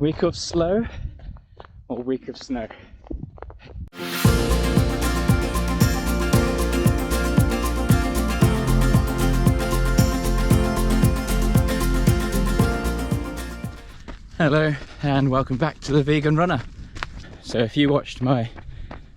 Week of slow or week of snow? Hello and welcome back to the Vegan Runner. So if you watched my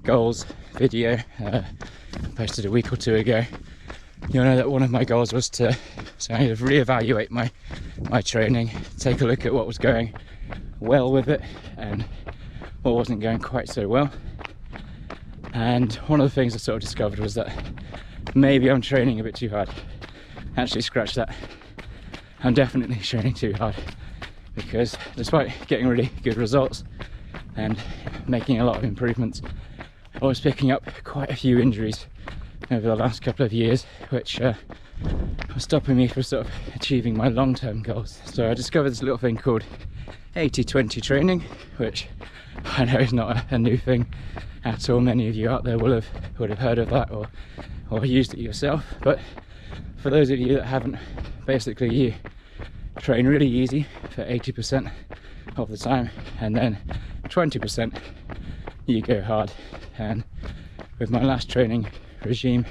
goals video posted a week or two ago, you'll know that one of my goals was to kind of reevaluate my training, take a look at what was going well with it and what wasn't going quite so well. And one of the things I sort of discovered was that maybe I'm training a bit too hard. Actually, scratch that. I'm definitely training too hard, because despite getting really good results and making a lot of improvements, I was picking up quite a few injuries over the last couple of years, which was stopping me from sort of achieving my long-term goals. So I discovered this little thing called 80-20 training, which I know is not a new thing at all. Many of you out there would have heard of that or used it yourself. But for those of you that haven't, basically you train really easy for 80% of the time, and then 20% you go hard. And with my last training regime,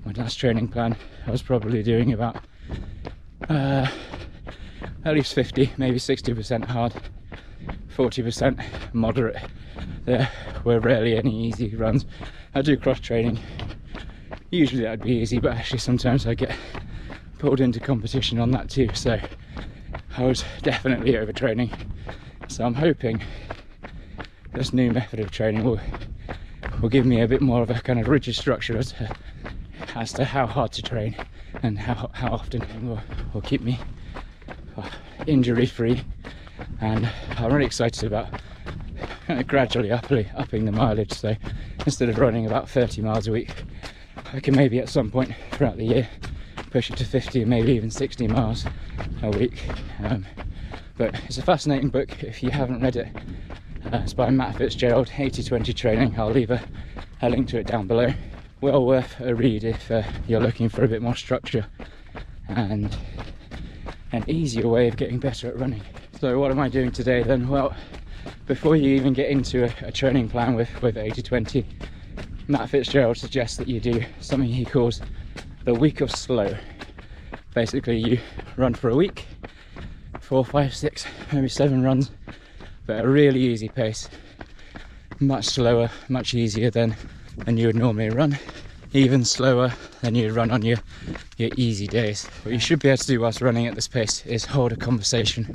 my last training plan, I was probably doing about at least 50, maybe 60% hard, 40% moderate. There were rarely any easy runs. I do cross training, usually that'd be easy, but actually sometimes I get pulled into competition on that too, so I was definitely overtraining. So I'm hoping this new method of training will give me a bit more of a kind of rigid structure as to how hard to train and how often will keep me injury free. And I'm really excited about kind of gradually upping the mileage. So instead of running about 30 miles a week, I can maybe at some point throughout the year push it to 50 and maybe even 60 miles a week. But it's a fascinating book. If you haven't read it, it's by Matt Fitzgerald, 80-20 training. I'll leave a link to it down below. Well worth a read if you're looking for a bit more structure and an easier way of getting better at running. So what am I doing today then? Well, before you even get into a training plan with 80-20, Matt Fitzgerald suggests that you do something he calls the week of slow. Basically you run for a week, 4, 5, 6, maybe 7 runs, but at a really easy pace, much slower, much easier than you would normally run, even slower than you'd run on your easy days. What you should be able to do whilst running at this pace is hold a conversation,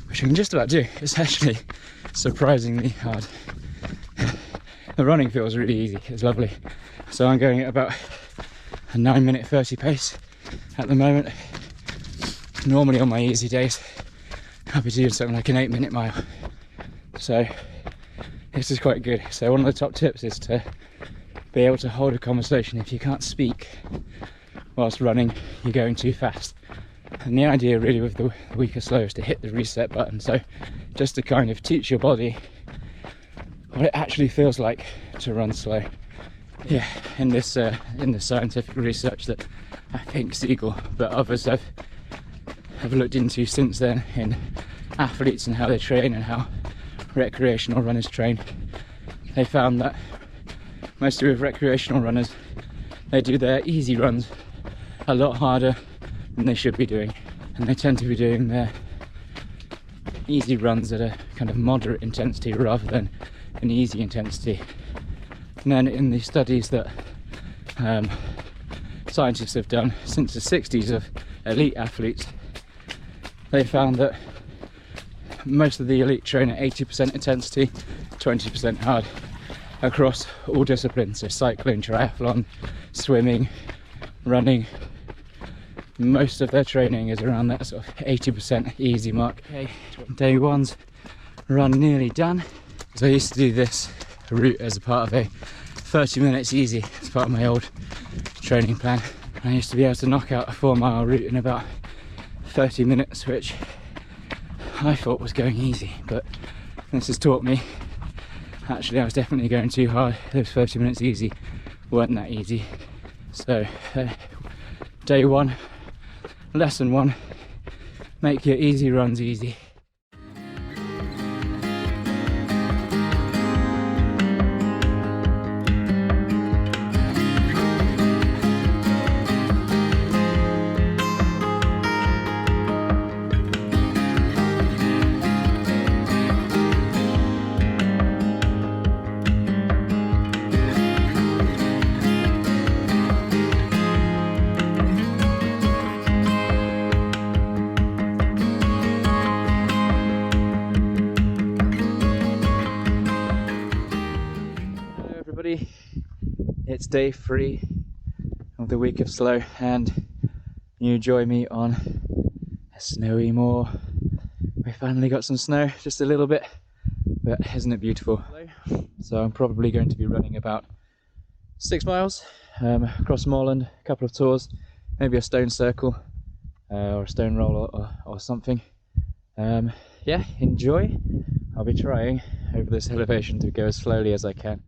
which I can just about do. It's actually surprisingly hard. The running feels really easy, it's lovely. So I'm going at about a 9-minute 30 pace at the moment. Normally on my easy days I'll be doing something like an 8-minute mile, so this is quite good. So one of the top tips is to be able to hold a conversation. If you can't speak whilst running, you're going too fast. And the idea really with the week of slow is to hit the reset button, so just to kind of teach your body what it actually feels like to run slow. Yeah, in this scientific research that I think Siegel but others have looked into since then, in athletes and how they train and how recreational runners train, they found that mostly with recreational runners, they do their easy runs a lot harder than they should be doing, and they tend to be doing their easy runs at a kind of moderate intensity rather than an easy intensity. And then in the studies that scientists have done since the 60s of elite athletes, they found that most of the elite train at 80% intensity, 20% hard, across all disciplines. So cycling, triathlon, swimming, running. Most of their training is around that sort of 80% easy mark. Okay, day one's run nearly done. So I used to do this route as a part of a 30 minutes easy as part of my old training plan. I used to be able to knock out a 4-mile route in about 30 minutes, which I thought was going easy, but this has taught me actually I was definitely going too hard. Those 30 minutes easy weren't that easy. So day one, lesson one, make your easy runs easy. It's day 3 of the week of slow, and you join me on a snowy moor. We finally got some snow, just a little bit, but isn't it beautiful? So I'm probably going to be running about 6 miles across moorland, a couple of tours, maybe a stone circle or a stone roll or something. Yeah, enjoy. I'll be trying over this elevation to go as slowly as I can.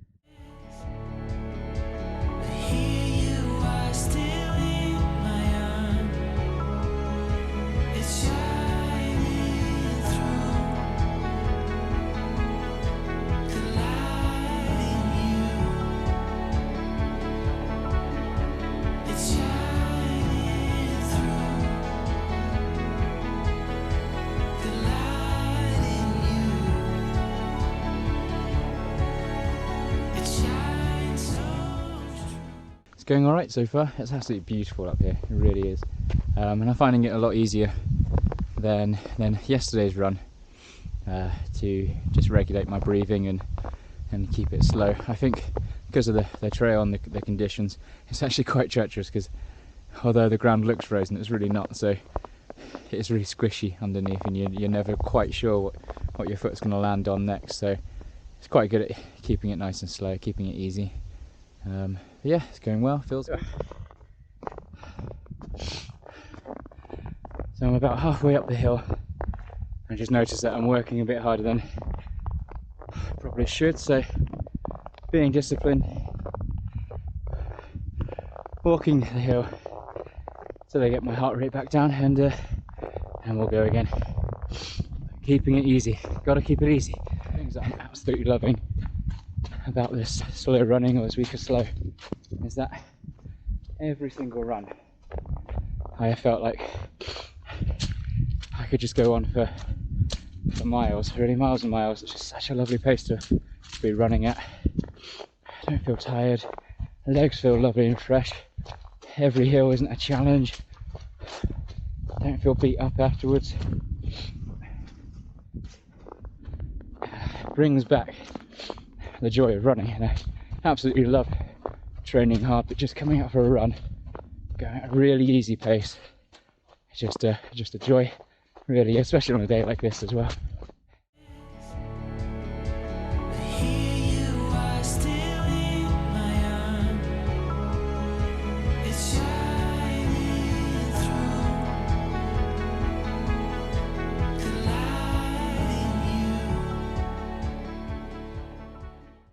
Going alright so far. It's absolutely beautiful up here, it really is, and I'm finding it a lot easier than yesterday's run to just regulate my breathing and keep it slow. I think because of the trail and the conditions, it's actually quite treacherous, because although the ground looks frozen, it's really not, so it's really squishy underneath, and you're never quite sure what your foot's going to land on next, so it's quite good at keeping it nice and slow, keeping it easy. Yeah, it's going well, feels good. So I'm about halfway up the hill. I just noticed that I'm working a bit harder than I probably should, so being disciplined, walking the hill till I get my heart rate back down, and we'll go again. Keeping it easy, gotta keep it easy. Things that I'm absolutely loving about this slow running, or this week of slow, is that every single run I have felt like I could just go on for miles, really miles and miles. It's just such a lovely pace to be running at. I don't feel tired, the legs feel lovely and fresh, every hill isn't a challenge, I don't feel beat up afterwards. It brings back the joy of running, and I absolutely love training hard, but just coming out for a run, going at a really easy pace, it's just a joy, really, especially on a day like this as well.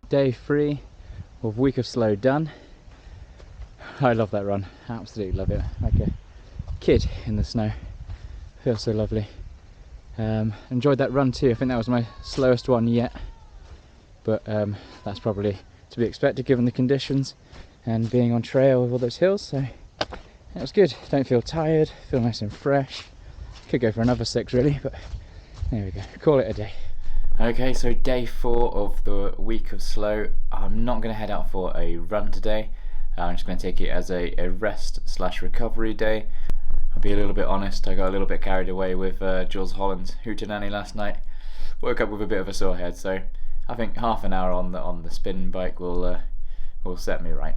Day 3 of week of slow done. I love that run, absolutely love it, like a kid in the snow, feels so lovely. Enjoyed that run too. I think that was my slowest one yet, but that's probably to be expected given the conditions and being on trail with all those hills, so it was good. Don't feel tired, feel nice and fresh. Could go for another 6 really, but there we go, call it a day. Okay, so day 4 of the week of slow. I'm not going to head out for a run today. I'm just going to take it as a rest/recovery day. I'll be a little bit honest, I got a little bit carried away with Jules Holland's Hootenanny last night. Woke up with a bit of a sore head, so I think half an hour on the spin bike will set me right.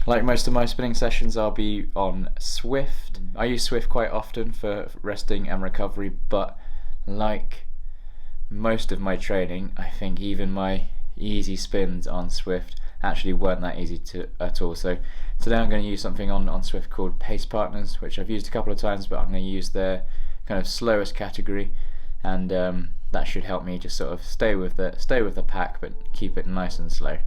Like most of my spinning sessions, I'll be on Swift. I use Swift quite often for resting and recovery, but like most of my training, I think even my easy spins on Swift actually weren't that easy at all. So today I'm going to use something on Swift called Pace Partners, which I've used a couple of times, but I'm going to use their kind of slowest category, and that should help me just sort of stay with the pack but keep it nice and slow.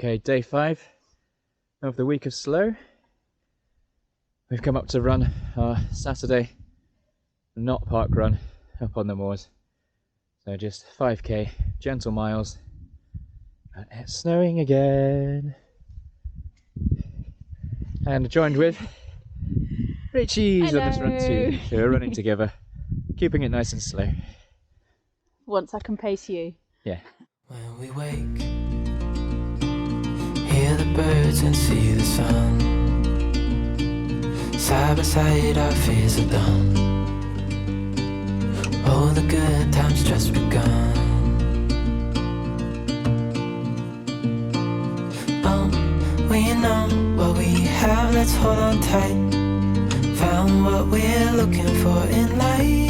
Okay, day 5 of the week of slow. We've come up to run our Saturday not park run up on the moors. So just 5k, gentle miles. And it's snowing again. And joined with Rachel's on this run too. So we're running together, keeping it nice and slow. Once I can pace you. Yeah. When we wake, hear the birds and see the sun. Side by side our fears are done. Oh, the good times just begun. We know what we have, let's hold on tight. Found what we're looking for in life.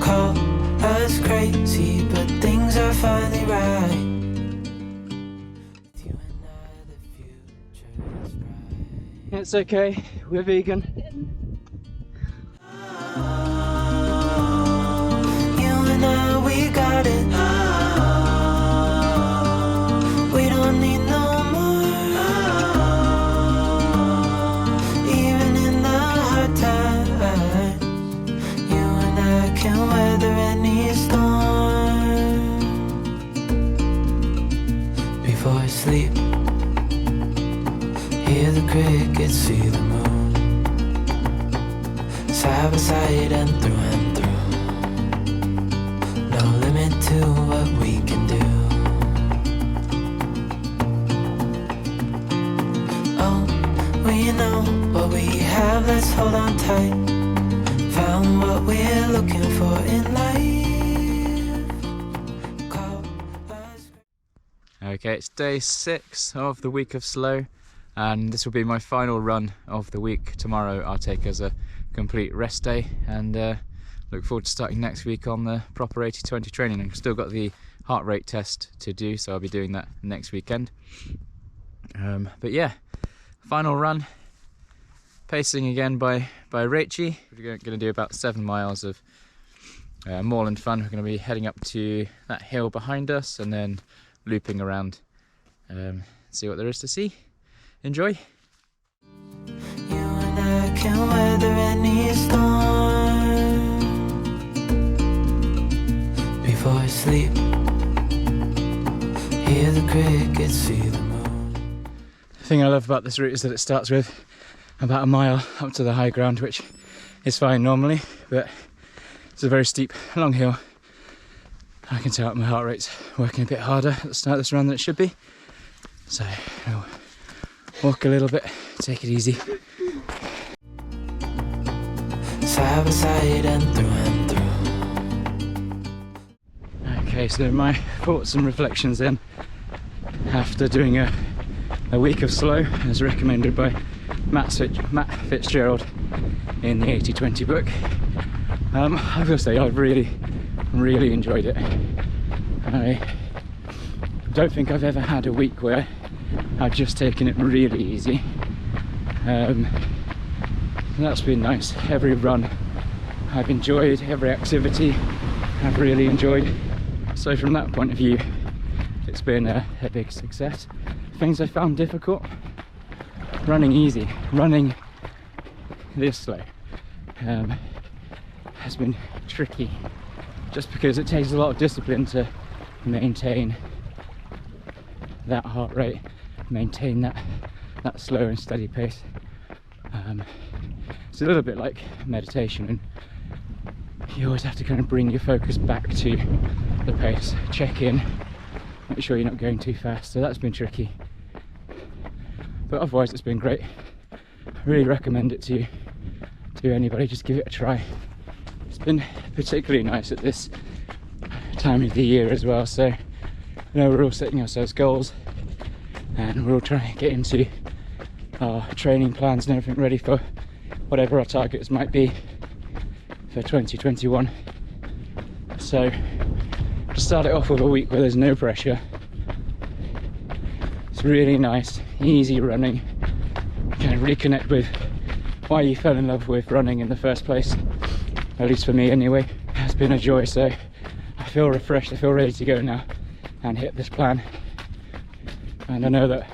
Call us crazy, but things are finally right. You and I, the future is bright. It's okay, we're vegan. You and I, we got it. We don't need no more. Even in the hard times, you and I can weather any storm. Before I sleep, hear the crickets, see the moon. Side by side and through. No limit to what we can do. Oh, we know what we have, let's hold on tight. Found what we're looking for in life. Call us. Okay, it's day 6 of the week of slow, and this will be my final run of the week. Tomorrow I'll take as a complete rest day, and look forward to starting next week on the proper 80-20 training. I've still got the heart rate test to do, so I'll be doing that next weekend. But yeah, final run, pacing again by Rachie. We're going to do about 7 miles of moorland fun. We're going to be heading up to that hill behind us and then looping around, see what there is to see. Enjoy. You and I can weather any storm. Before I sleep, hear the crickets, see the moon. The thing I love about this route is that it starts with about a mile up to the high ground, which is fine normally, but it's a very steep, long hill. I can tell my heart rate's working a bit harder at the start of this run than it should be. So I'll walk a little bit, take it easy. Side by side and through. Okay, so my thoughts and reflections then, after doing a week of slow, as recommended by Matt Fitzgerald in the 80-20 book. I will say I've really enjoyed it. I don't think I've ever had a week where I've just taken it really easy. That's been nice. Every run I've enjoyed, every activity I've really enjoyed. So from that point of view, it's been a big success. Things I found difficult: running easy, running this slow has been tricky, just because it takes a lot of discipline to maintain that heart rate, maintain that slow and steady pace. It's a little bit like meditation, and you always have to kind of bring your focus back to the pace, check in, make sure you're not going too fast. So that's been tricky, but otherwise it's been great. I really recommend it to anybody. Just give it a try. It's been particularly nice at this time of the year as well. So, you know, we're all setting ourselves goals, and we're all trying to get into our training plans and everything ready for whatever our targets might be for 2021. So to start it off with a week where there's no pressure, it's really nice, easy running. Kind of reconnect with why you fell in love with running in the first place, at least for me anyway. It's been a joy. So I feel refreshed, I feel ready to go now and hit this plan And I know that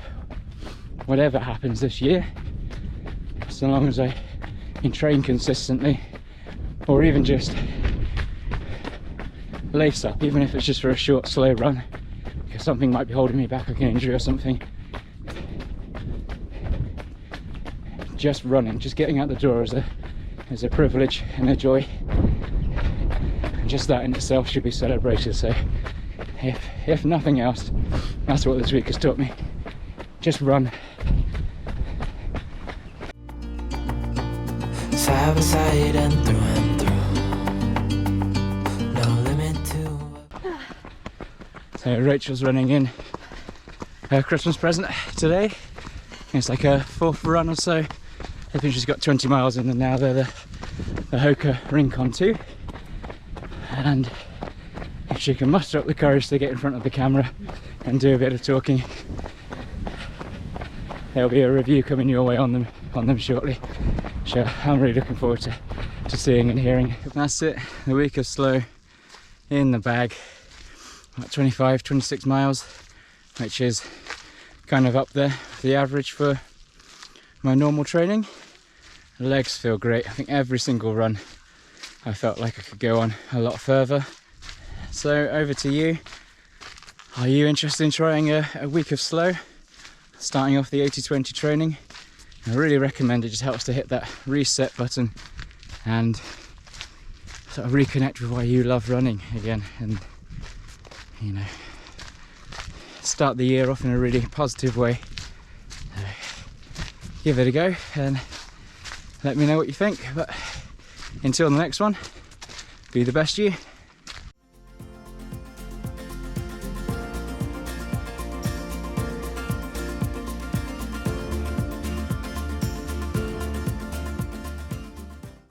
whatever happens this year, so long as I can train consistently, or even just lace up, even if it's just for a short slow run, because something might be holding me back, like an injury or something. Just running, just getting out the door is a privilege and a joy, and just that in itself should be celebrated. So if nothing else, that's what this week has taught me. Just run. Side by side and through. No limit to. So Rachel's running in her Christmas present today. It's like her 4th run or so. I think she's got 20 miles in, and now they're the Hoka Rincon 2. And if she can muster up the courage to get in front of the camera and do a bit of talking, there'll be a review coming your way on them shortly. So I'm really looking forward to seeing and hearing. That's it, the week of slow in the bag. About 25, 26 miles, which is kind of up there, the average for my normal training. The legs feel great. I think every single run I felt like I could go on a lot further. So over to you. Are you interested in trying a week of slow? Starting off the 80-20 training. I really recommend it. Just helps to hit that reset button and sort of reconnect with why you love running again, and you know, start the year off in a really positive way. Give it a go and let me know what you think. But until the next one, be the best you.